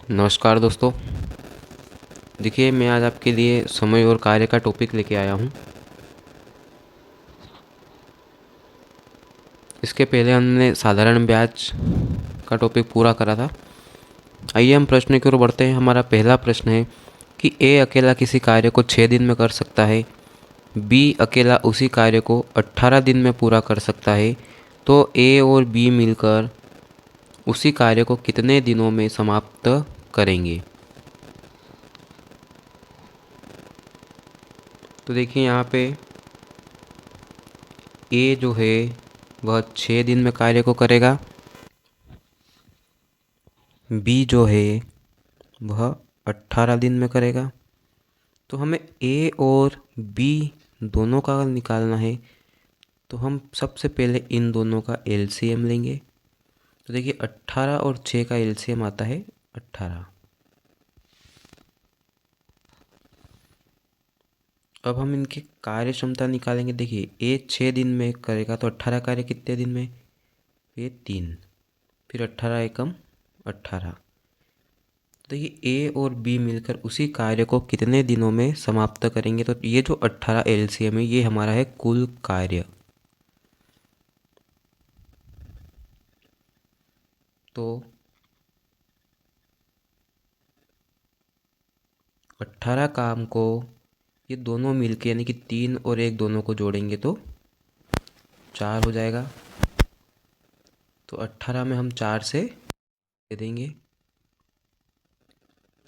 नमस्कार दोस्तों। देखिए, मैं आज आपके लिए समय और कार्य का टॉपिक लेके आया हूँ। इसके पहले हमने साधारण ब्याज का टॉपिक पूरा करा था। आइए हम प्रश्न की ओर बढ़ते हैं। हमारा पहला प्रश्न है कि ए अकेला किसी कार्य को 6 दिन में कर सकता है, बी अकेला उसी कार्य को 18 दिन में पूरा कर सकता है, तो ए और बी मिलकर उसी कार्य को कितने दिनों में समाप्त करेंगे। तो देखिए यहाँ पे ए जो है वह 6 दिन में कार्य को करेगा, बी जो है वह 18 दिन में करेगा। तो हमें ए और बी दोनों का निकालना है, तो हम सबसे पहले इन दोनों का एलसीएम लेंगे। तो देखिए 18 और 6 का एलसीएम आता है 18। अब हम इनकी कार्य क्षमता निकालेंगे। देखिए ए 6 दिन में करेगा तो 18 कार्य कितने दिन में, ये 3, फिर 18 एकम 18। देखिए ए और बी मिलकर उसी कार्य को कितने दिनों में समाप्त करेंगे। तो ये जो 18 एलसीएम है ये हमारा है कुल कार्य। तो 18 काम को ये दोनों मिलके यानी कि 3 और 1 दोनों को जोड़ेंगे तो 4 हो जाएगा। तो 18 में हम 4 से दे देंगे,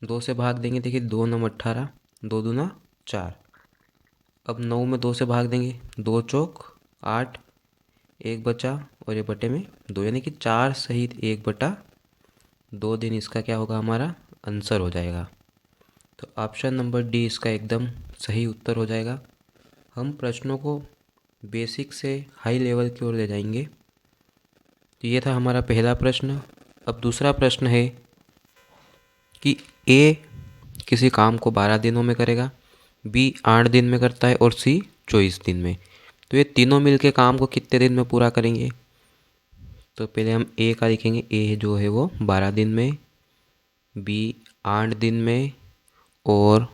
2 से भाग देंगे। देखिए 2 9 18, 2 दूना 4। अब 9 में 2 से भाग देंगे, 2 चौक 8, 1 बचा और ये बटे में 2, यानी कि 4 सहित 1/2 दिन इसका क्या होगा, हमारा आंसर हो जाएगा। तो ऑप्शन नंबर डी इसका एकदम सही उत्तर हो जाएगा। हम प्रश्नों को बेसिक से हाई लेवल की ओर ले जाएंगे। तो ये था हमारा पहला प्रश्न। अब दूसरा प्रश्न है कि ए किसी काम को 12 दिनों में करेगा, बी 8 दिन में करता है और सी 24 दिन में। तो ये तीनों मिलके काम को कितने दिन में पूरा करेंगे। तो पहले हम ए का लिखेंगे। ए जो है वो 12 दिन में, बी 8 दिन में और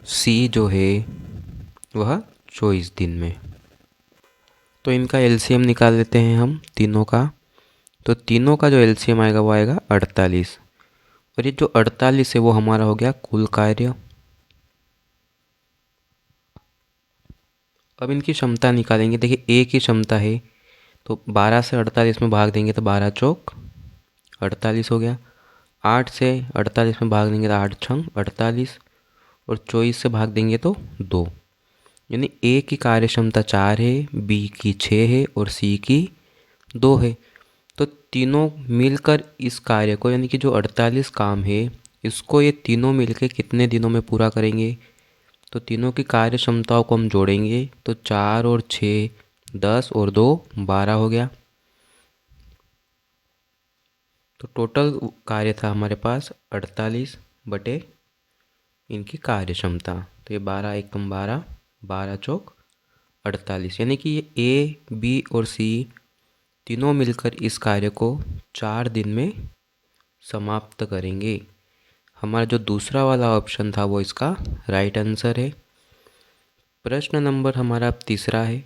सी जो है वह 24 दिन में। तो इनका एलसीएम निकाल लेते हैं हम तीनों का। तो तीनों का जो एलसीएम आएगा वो आएगा 48, और ये जो 48 है वो हमारा हो गया कुल कार्य। अब इनकी क्षमता निकालेंगे। देखिए ए की क्षमता है तो 12 से 48 में भाग देंगे तो 12 चौक 48 हो गया। 8 से 48 में भाग देंगे तो 8 छंग 48, और 24 से भाग देंगे तो 2, यानी ए की कार्य क्षमता 4 है, बी की 6 है और सी की 2 है। तो तीनों मिलकर इस कार्य को, यानी कि जो 48 काम है इसको ये तीनों मिलकर कितने दिनों में पूरा करेंगे। तो तीनों की कार्य क्षमताओं को हम जोड़ेंगे तो 4 और 6 10 और 2 12 हो गया। तो टोटल कार्य था हमारे पास 48 बटे इनकी कार्य क्षमता। तो ये 12 एकम 12, 12 चौक 48, यानी कि ये ए बी और सी तीनों मिलकर इस कार्य को 4 दिन में समाप्त करेंगे। हमारा जो दूसरा वाला ऑप्शन था वो इसका राइट आंसर है। प्रश्न नंबर हमारा अब तीसरा है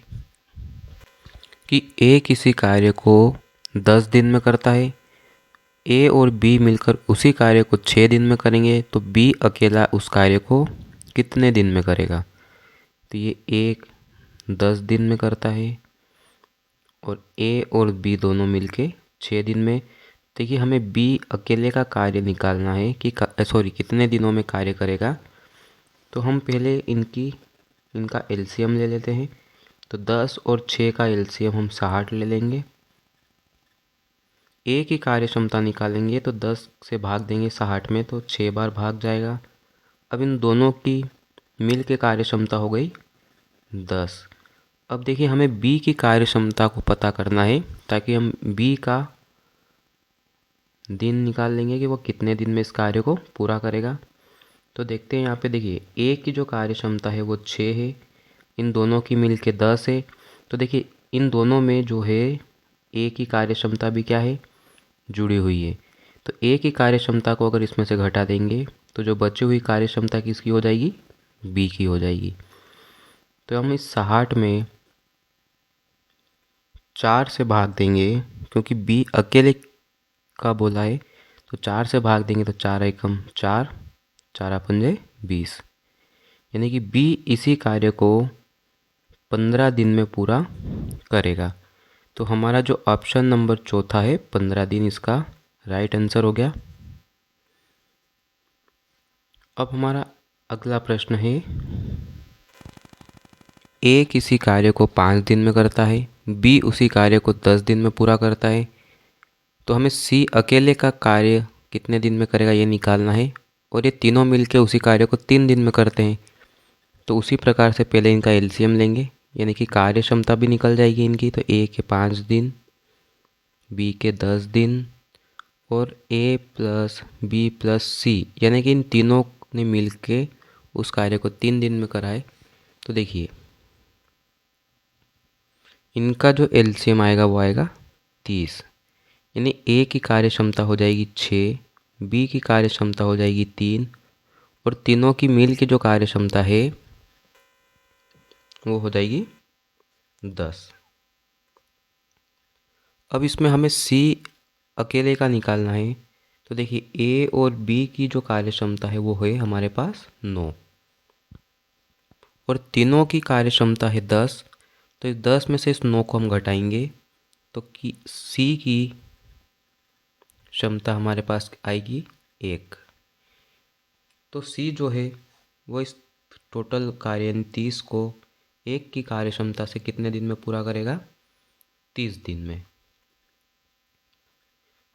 कि ए किसी कार्य को 10 दिन में करता है, ए और बी मिलकर उसी कार्य को 6 दिन में करेंगे, तो बी अकेला उस कार्य को कितने दिन में करेगा। तो ये ए 10 दिन में करता है और ए और बी दोनों मिलके 6 दिन में। देखिए हमें बी अकेले का कार्य निकालना है कि कितने दिनों में कार्य करेगा। तो हम पहले इनका एलसीएम ले लेते हैं। तो 10 और 6 का एलसीएम हम 60 ले लेंगे। ए की कार्य क्षमता निकालेंगे तो 10 से भाग देंगे 60 में तो 6 बार भाग जाएगा। अब इन दोनों की मिल के कार्य क्षमता हो गई 10। अब देखिए हमें बी की कार्य क्षमता को पता करना है ताकि हम बी का दिन निकाल लेंगे कि वो कितने दिन में इस कार्य को पूरा करेगा। तो देखते हैं यहाँ पे। देखिए ए की जो कार्य क्षमता है वो 6 है, इन दोनों की मिल के 10 है। तो देखिए इन दोनों में जो है ए की कार्य क्षमता भी क्या है, जुड़ी हुई है। तो ए की कार्य क्षमता को अगर इसमें से घटा देंगे तो जो बची हुई कार्य क्षमता किसकी हो जाएगी, बी की हो जाएगी। तो हम इस 60 में 4 से भाग देंगे, क्योंकि बी अकेले का बोला है, तो 4 से भाग देंगे तो 4 एकम 4, 4 पंजे 20, यानी कि बी इसी कार्य को 15 दिन में पूरा करेगा। तो हमारा जो ऑप्शन नंबर चौथा है 15 दिन, इसका राइट आंसर हो गया। अब हमारा अगला प्रश्न है, ए किसी कार्य को 5 दिन में करता है, बी उसी कार्य को 10 दिन में पूरा करता है, तो हमें सी अकेले का कार्य कितने दिन में करेगा ये निकालना है, और ये तीनों मिलके उसी कार्य को 3 दिन में करते हैं। तो उसी प्रकार से पहले इनका एलसीएम लेंगे, यानी कि कार्य क्षमता भी निकल जाएगी इनकी। तो ए के 5 दिन, बी के 10 दिन, और ए प्लस बी प्लस सी, यानी कि इन तीनों ने मिलके उस कार्य को 3 दिन में कराए। तो देखिए इनका जो एलसीएम आएगा वो आएगा 30, यानी ए की कार्य क्षमता हो जाएगी 6, बी की कार्य क्षमता हो जाएगी 3, और तीनों की मिल की जो कार्य क्षमता है वो हो जाएगी 10। अब इसमें हमें सी अकेले का निकालना है। तो देखिए ए और बी की जो कार्य क्षमता है वो है हमारे पास 9, और तीनों की कार्य क्षमता है 10। तो इस 10 में से इस 9 को हम घटाएंगे तो कि सी की क्षमता हमारे पास आएगी 1। तो सी जो है वो इस टोटल कार्य 30 को 1 की कार्य क्षमता से कितने दिन में पूरा करेगा, 30 दिन में।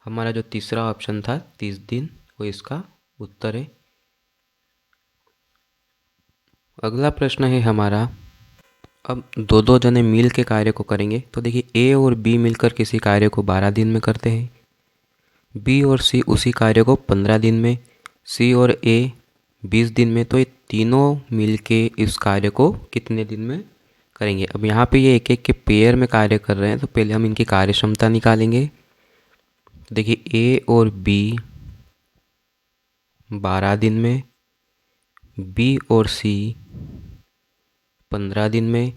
हमारा जो तीसरा ऑप्शन था 30 दिन, वो इसका उत्तर है। अगला प्रश्न है हमारा, अब दो दो जने मिल के कार्य को करेंगे। तो देखिए ए और बी मिलकर किसी कार्य को 12 दिन में करते हैं, बी और सी उसी कार्य को 15 दिन में, सी और ए 20 दिन में। तो ये तीनों मिलके इस कार्य को कितने दिन में करेंगे। अब यहाँ पे ये एक एक के पेयर में कार्य कर रहे हैं, तो पहले हम इनकी कार्य क्षमता निकालेंगे। देखिए ए और बी 12 दिन में, बी और सी 15 दिन में,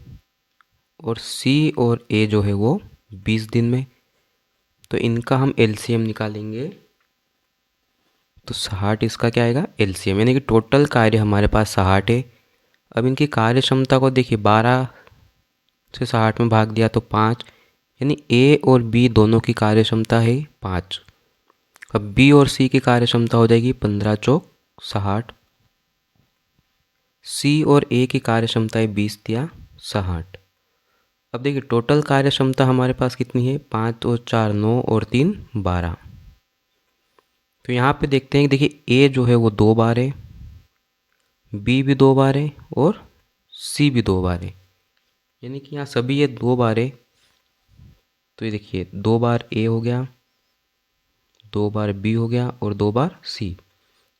और सी और ए जो है वो 20 दिन में। तो इनका हम एलसीएम निकालेंगे, तो 60 इसका क्या आएगा, एलसीएम, यानी कि टोटल कार्य हमारे पास 60 है। अब इनकी कार्य क्षमता को देखिए 12 से 60 में भाग दिया तो 5, यानी ए और बी दोनों की कार्य क्षमता है 5। अब बी और सी की कार्य क्षमता हो जाएगी 15 चौक 60, सी और ए की कार्य क्षमता है 20 दिया 60। अब देखिए टोटल कार्य क्षमता हमारे पास कितनी है, 5 और 4 9 और 3 12। तो यहाँ पे देखते हैं कि देखिए ए जो है वो 2 बार है, बी भी 2 बार है, और सी भी 2 बार है, यानी कि यहाँ सभी ये 2 बार है। तो ये देखिए 2 बार ए हो गया, 2 बार बी हो गया, और 2 बार सी,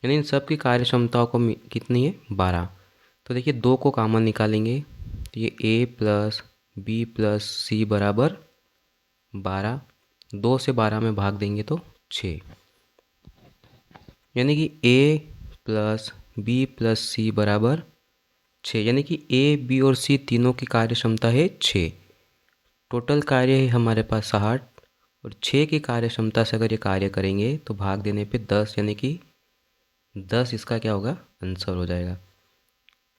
यानी इन सब की कार्य क्षमताओं को कितनी है 12। तो देखिए 2 को कॉमन निकालेंगे, तो ये ए प्लस बी प्लस सी बराबर 12, 2 से 12 में भाग देंगे तो 6, यानी कि ए प्लस बी प्लस सी बराबर 6, यानी कि ए बी और सी तीनों की कार्य क्षमता है 6। टोटल कार्य है हमारे पास 60, और 6 की कार्य क्षमता से अगर ये कार्य करेंगे तो भाग देने पे 10, यानी कि 10 इसका क्या होगा, आंसर हो जाएगा।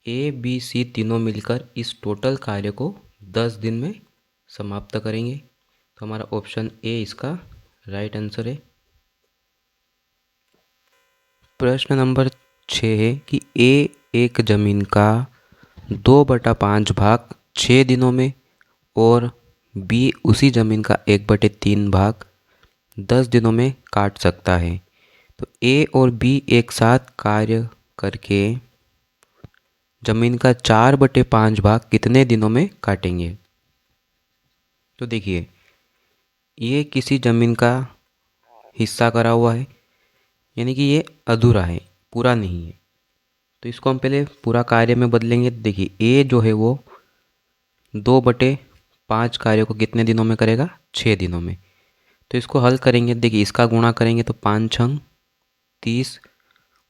ए बी सी तीनों मिलकर इस टोटल कार्य को 10 दिन में समाप्त करेंगे। तो हमारा ऑप्शन ए इसका राइट आंसर है। प्रश्न नंबर 6 है कि ए एक जमीन का 2/5 भाग 6 दिनों में, और बी उसी जमीन का 1/3 भाग 10 दिनों में काट सकता है। तो ए और बी एक साथ कार्य करके जमीन का 4/5 भाग कितने दिनों में काटेंगे। तो देखिए ये किसी जमीन का हिस्सा करा हुआ है, यानी कि ये अधूरा है, पूरा नहीं है। तो इसको हम पहले पूरा कार्य में बदलेंगे। देखिए ए जो है वो 2/5 कार्य को कितने दिनों में करेगा, 6 दिनों में। तो इसको हल करेंगे, देखिए इसका गुणा करेंगे तो 5 छंग 30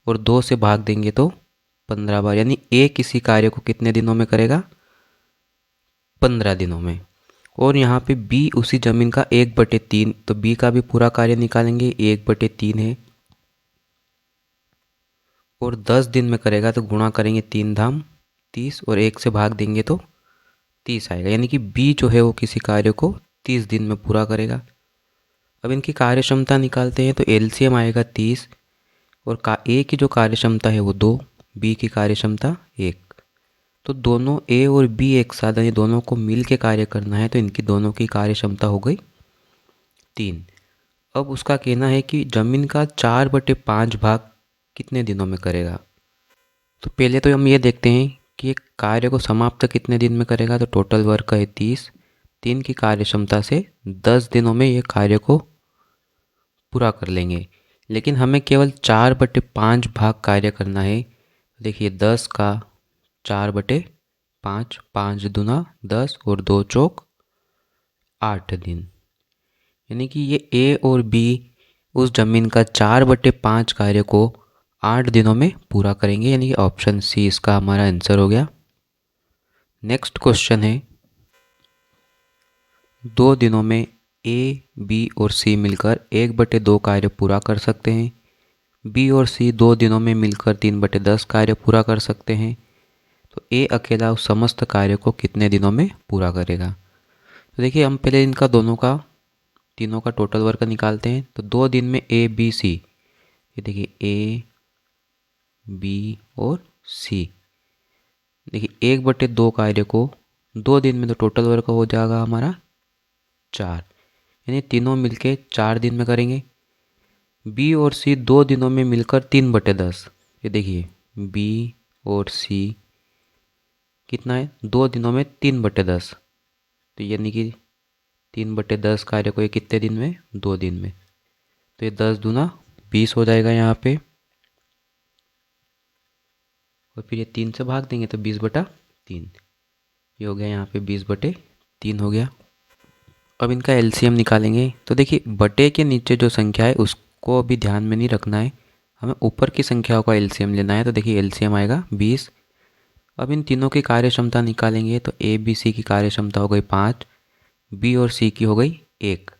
और 2 से भाग देंगे तो 15 बार, यानी ए किसी कार्य को कितने दिनों में करेगा? 15 दिनों में। और यहाँ पे बी उसी जमीन का 1/3, तो बी का भी पूरा कार्य निकालेंगे, 1/3 है और 10 दिन में करेगा, तो गुणा करेंगे 3 धाम 30 और 1 से भाग देंगे तो 30 आएगा, यानी कि बी जो है वो किसी कार्य को 30 दिन में पूरा करेगा। अब इनकी कार्य क्षमता निकालते हैं, तो एलसीएम आएगा 30 और ए की जो कार्य क्षमता है वो 2, बी की कार्य क्षमता 1। तो दोनों ए और बी एक साथ, यानी दोनों को मिल के कार्य करना है, तो इनकी दोनों की कार्य क्षमता हो गई 3। अब उसका कहना है कि जमीन का 4/5 भाग कितने दिनों में करेगा। तो पहले तो हम ये देखते हैं कि एक कार्य को समाप्त कितने दिन में करेगा। तो टोटल वर्क है 30, 3 की कार्य क्षमता से 10 दिनों में ये कार्य को पूरा कर लेंगे, लेकिन हमें केवल 4/5 भाग कार्य करना है। देखिए 10 का 4/5, 5 दूना 10 और 2 चौक 8 दिन, यानी कि ये ए और बी उस जमीन का 4/5 कार्य को 8 दिनों में पूरा करेंगे, यानी कि ऑप्शन सी इसका हमारा आंसर हो गया। नेक्स्ट क्वेश्चन है, 2 दिनों में ए, बी और सी मिलकर 1/2 कार्य पूरा कर सकते हैं। बी और सी 2 दिनों में मिलकर 3/10 कार्य पूरा कर सकते हैं। तो ए अकेला उस समस्त कार्य को कितने दिनों में पूरा करेगा। तो देखिए हम पहले इनका दोनों का तीनों का टोटल वर्क निकालते हैं। तो 2 दिन में ए बी सी, ये देखिए ए बी और सी, देखिए 1/2 कार्य को 2 दिन में, तो टोटल वर्क हो जाएगा हमारा 4, यानी तीनों मिलके 4 दिन में करेंगे। बी और सी 2 दिनों में मिलकर 3/10, ये देखिए बी और सी कितना है, 2 दिनों में 3/10, तो यानी कि 3/10 कार्य को ये कितने दिन में, 2 दिन में। तो ये 10 दूना 20 हो जाएगा यहाँ पे, और फिर ये 3 से भाग देंगे तो 20/3, ये हो गया यहाँ पे 20/3 हो गया। अब इनका एलसीएम निकालेंगे। तो देखिए बटे के नीचे जो संख्या है उसको अभी ध्यान में नहीं रखना है, हमें ऊपर की संख्याओं का एलसीएम लेना है। तो देखिए एलसीएम आएगा 20। अब इन तीनों की कार्य क्षमता निकालेंगे। तो ए बी सी की कार्य क्षमता हो गई 5, बी और सी की हो गई 1।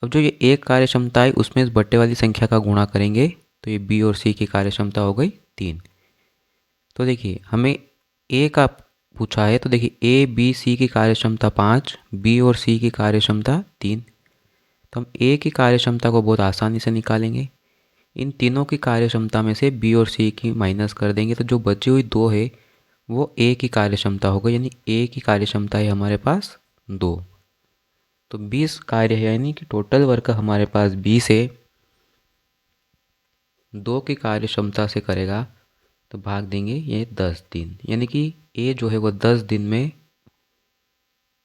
अब जो ये एक कार्य क्षमता है उसमें इस बट्टे वाली संख्या का गुणा करेंगे, तो ये बी और सी की कार्य क्षमता हो गई 3। तो देखिए हमें ए का पूछा है, तो देखिए ए बी सी की कार्य क्षमता 5, बी और सी की कार्य क्षमता 3। तो हम ए की कार्य क्षमता को बहुत आसानी से निकालेंगे। इन तीनों की कार्य क्षमता में से बी और सी की माइनस कर देंगे, तो जो बची हुई 2 है वो ए की कार्य क्षमता होगा, यानी ए की कार्य क्षमता है हमारे पास 2। तो 20 कार्य है, यानी कि टोटल वर्क हमारे पास 20 है। 2 की कार्य क्षमता से करेगा तो भाग देंगे ये 10 दिन, यानी कि ए जो है वो 10 दिन में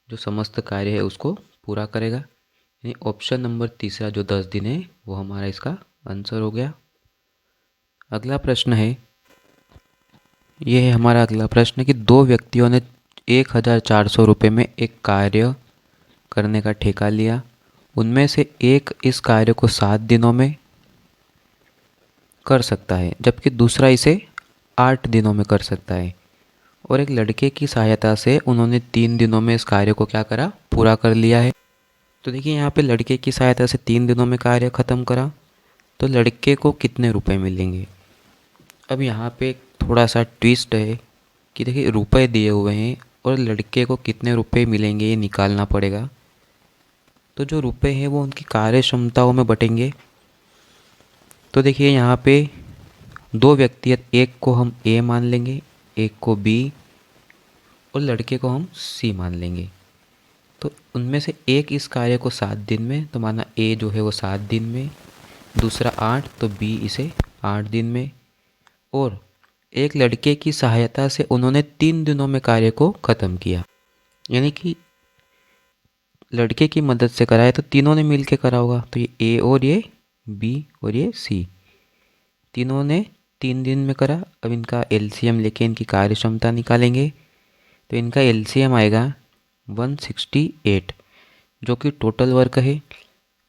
जो समस्त कार्य है उसको पूरा करेगा, यानी ऑप्शन नंबर तीसरा जो 10 दिन है वो हमारा इसका आंसर हो गया। अगला प्रश्न है, ये है हमारा अगला प्रश्न कि 2 व्यक्तियों ने 1400 रुपये में एक कार्य करने का ठेका लिया। उनमें से एक इस कार्य को 7 दिनों में कर सकता है, जबकि दूसरा इसे 8 दिनों में कर सकता है। और एक लड़के की सहायता से उन्होंने 3 दिनों में इस कार्य को क्या करा, पूरा कर लिया है। तो देखिए यहाँ पे लड़के की सहायता से 3 दिनों में कार्य ख़त्म करा, तो लड़के को कितने रुपए मिलेंगे। अब यहाँ पे थोड़ा सा ट्विस्ट है कि देखिए रुपए दिए हुए हैं और लड़के को कितने रुपए मिलेंगे ये निकालना पड़ेगा। तो जो रुपए हैं वो उनकी कार्य क्षमताओं में बटेंगे। तो देखिए यहाँ पे 2 व्यक्ति हैं, एक को हम ए मान लेंगे, एक को बी और लड़के को हम सी मान लेंगे। तो उनमें से एक इस कार्य को 7 दिन में, तो माना ए जो है वो 7 दिन में, दूसरा 8, तो बी इसे 8 दिन में। और एक लड़के की सहायता से उन्होंने 3 दिनों में कार्य को ख़त्म किया, यानी कि लड़के की मदद से कराए तो तीनों ने मिल के करा होगा। तो ये ए और ये बी और ये सी तीनों ने 3 दिन में करा। अब इनका एलसीएम लेके इनकी कार्य क्षमता निकालेंगे। तो इनका एलसीएम आएगा 168, जो कि टोटल वर्क है।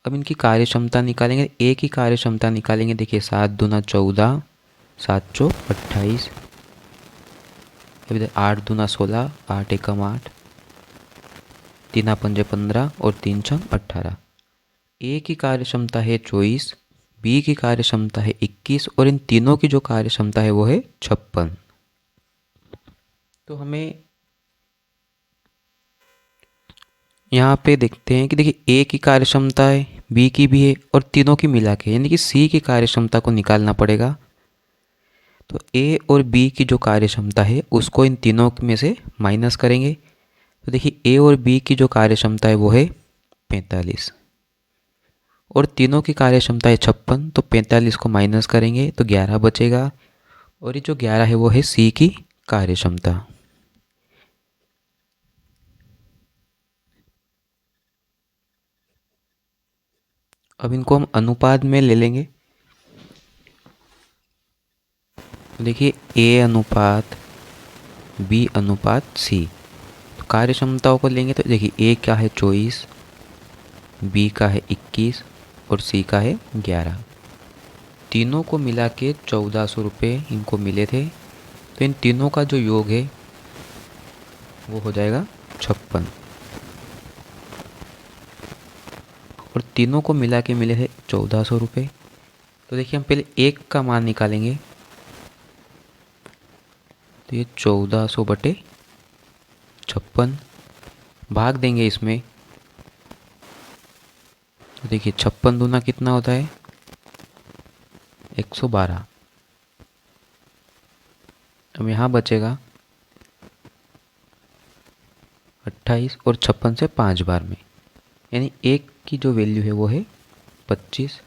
अब इनकी कार्य क्षमता निकालेंगे, ए की कार्य क्षमता निकालेंगे। देखिए 7 दूना 14, 7 चौक 28, अब इधर 8 दूना 16, 8 एकम 8, 3 पंजे 15 और 3 छंग 18। ए की कार्य क्षमता है 24, बी की कार्य क्षमता है 21 और इन तीनों की जो कार्य क्षमता है वो है 56। तो हमें यहाँ पे देखते हैं कि देखिए ए की कार्य क्षमता है, बी की भी है और तीनों की मिला के यानी कि सी की कार्य क्षमता को निकालना पड़ेगा। तो ए और बी की जो कार्य क्षमता है उसको इन तीनों में से माइनस करेंगे। तो देखिए ए और बी की जो कार्य क्षमता है वो है 45 और तीनों की कार्य क्षमता है 56। तो 45 को माइनस करेंगे तो 11 बचेगा और ये जो 11 है वो है सी की कार्य क्षमता। अब इनको हम अनुपात में ले लेंगे। तो देखिए ए अनुपात बी अनुपात सी, तो कार्य क्षमताओं को लेंगे। तो देखिए ए का है 24, बी का है 21 और सी का है 11। तीनों को मिला के 1400 रुपये इनको मिले थे। तो इन तीनों का जो योग है वो हो जाएगा 56 और तीनों को मिला के मिले थे 1400 रुपये। तो देखिए हम पहले एक का मान निकालेंगे। तो ये 1400 बटे 56 भाग देंगे इसमें। तो देखिए 56 दूना कितना होता है 112। अब यहाँ बचेगा 28 और 56 से 5 बार में, यानी एक की जो वैल्यू है वो है 25।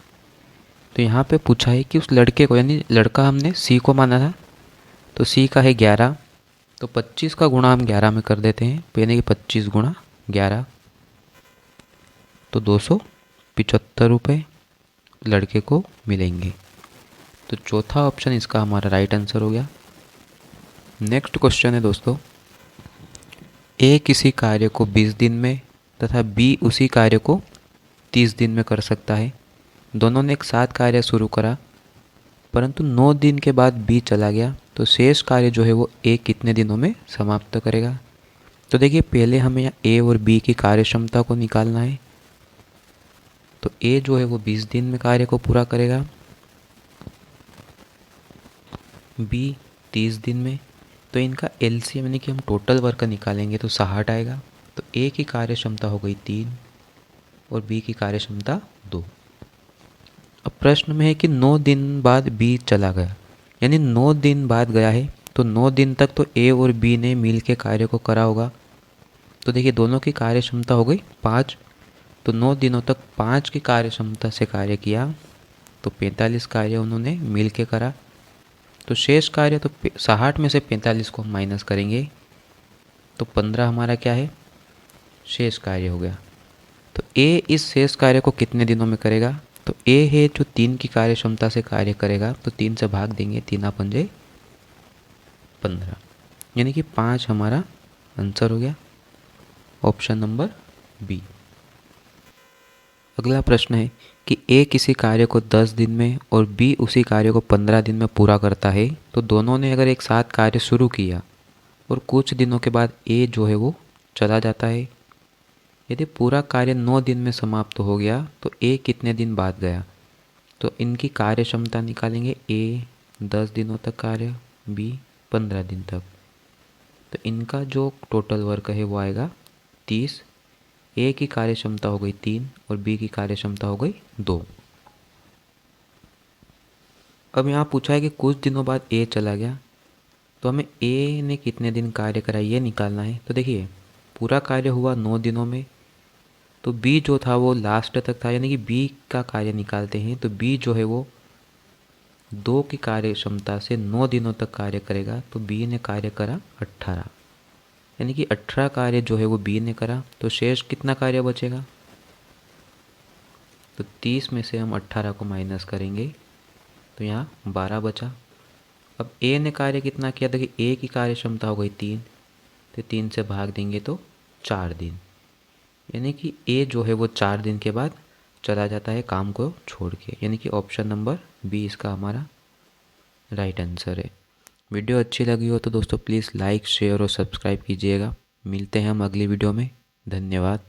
तो यहाँ पे पूछा है कि उस लड़के को, यानी लड़का हमने सी को माना था, तो सी का है 11। तो 25 का गुणा हम 11 में कर देते हैं, यानी कि 25 गुणा 11 तो 275 रुपये लड़के को मिलेंगे। तो चौथा ऑप्शन इसका हमारा राइट आंसर हो गया। नेक्स्ट क्वेश्चन है दोस्तों, ए किसी कार्य को 20 दिन में तथा बी उसी कार्य को 30 दिन में कर सकता है। दोनों ने एक साथ कार्य शुरू करा, परंतु 9 दिन के बाद बी चला गया, तो शेष कार्य जो है वो ए कितने दिनों में समाप्त करेगा। तो देखिए पहले हमें यहाँ ए और बी की कार्य क्षमता को निकालना है। तो ए जो है वो 20 दिन में कार्य को पूरा करेगा, बी 30 दिन में। तो इनका एलसीएम यानी कि हम टोटल वर्क निकालेंगे तो 60 आएगा। तो ए की कार्य क्षमता हो गई 3 और बी की कार्य क्षमता 2। अब प्रश्न में है कि 9 दिन बाद बी चला गया, यानी 9 दिन बाद गया है, तो 9 दिन तक तो ए और बी ने मिल के कार्य को करा होगा। तो देखिए दोनों की कार्य क्षमता हो गई 5। तो 9 दिनों तक 5 की कार्य क्षमता से कार्य किया, तो 45 कार्य उन्होंने मिल के करा। तो शेष कार्य, तो 60 में से 45 को हम माइनस करेंगे तो 15 हमारा क्या है शेष कार्य हो गया। तो ए इस शेष कार्य को कितने दिनों में करेगा। तो ए है जो 3 की कार्य क्षमता से कार्य करेगा, तो 3 से भाग देंगे, 3 पंजे 15, यानी कि 5 हमारा आंसर हो गया, ऑप्शन नंबर बी। अगला प्रश्न है कि ए किसी कार्य को 10 दिन में और बी उसी कार्य को 15 दिन में पूरा करता है। तो दोनों ने अगर एक साथ कार्य शुरू किया और कुछ दिनों के बाद ए जो है वो चला जाता है। यदि पूरा कार्य 9 दिन में समाप्त हो गया तो ए कितने दिन बाद गया। तो इनकी कार्य क्षमता निकालेंगे, ए 10 दिनों तक कार्य, बी 15 दिन तक। तो इनका जो टोटल वर्क है वो आएगा 30। ए की कार्य क्षमता हो गई 3 और बी की कार्य क्षमता हो गई 2। अब यहाँ पूछा है कि कुछ दिनों बाद ए चला गया, तो हमें ए ने कितने दिन कार्य करा ये निकालना है। तो देखिए पूरा कार्य हुआ 9 दिनों में, तो बी जो था वो लास्ट तक था, यानी कि बी का कार्य निकालते हैं। तो बी जो है वो 2 की कार्य क्षमता से 9 दिनों तक कार्य करेगा। तो बी ने कार्य करा 18, यानी कि 18 कार्य जो है वो बी ने करा। तो शेष कितना कार्य बचेगा। तो 30 में से हम 18 को माइनस करेंगे तो यहाँ 12 बचा। अब ए ने कार्य कितना किया, देखिए ए की कार्य क्षमता हो गई 3, तो 3 से भाग देंगे तो 4 दिन, यानी कि ए जो है वो 4 दिन के बाद चला जाता है काम को छोड़ के, यानी कि ऑप्शन नंबर बी इसका हमारा राइट आंसर है। वीडियो अच्छी लगी हो तो दोस्तों प्लीज़ लाइक शेयर और सब्सक्राइब कीजिएगा। मिलते हैं हम अगली वीडियो में। धन्यवाद।